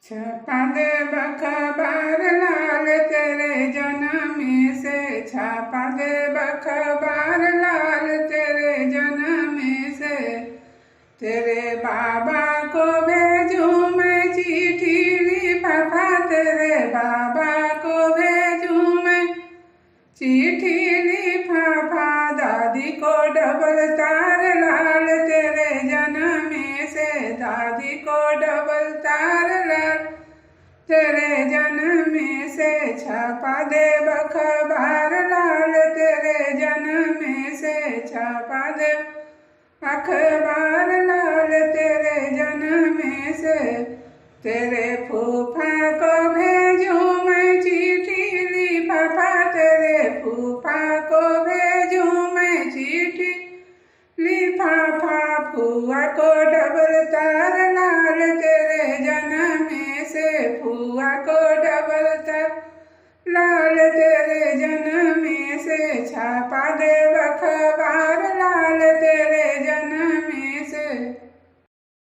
छपा दे बखबार लाल तेरे जन्म से, छपा दे बखबार लाल तेरे जन्म से। तेरे बाबा को भेजूं मैं चिट्ठी लिफाफा, तेरे बाबा को भेजूं मैं चिट्ठी लिफाफा। दादी को डबल तार लाल तेरे जन्म से, दादी को डबल तार लाल तेरे जन्म से। छपा दे बखबार लाल तेरे जन्म से, छपा दे अखबार लाल तेरे जन्म से। तेरे फूफा को भेजूं मैं चिट्ठी लिफाफा, तेरे फूफा को भेजूं मैं चिट्ठी लिफाफा। फुआ को डबल तार लाल तेरे जन्म से, फुआ को डबल तार लाल तेरे जन्म से। छपा दे बखबार लाल तेरे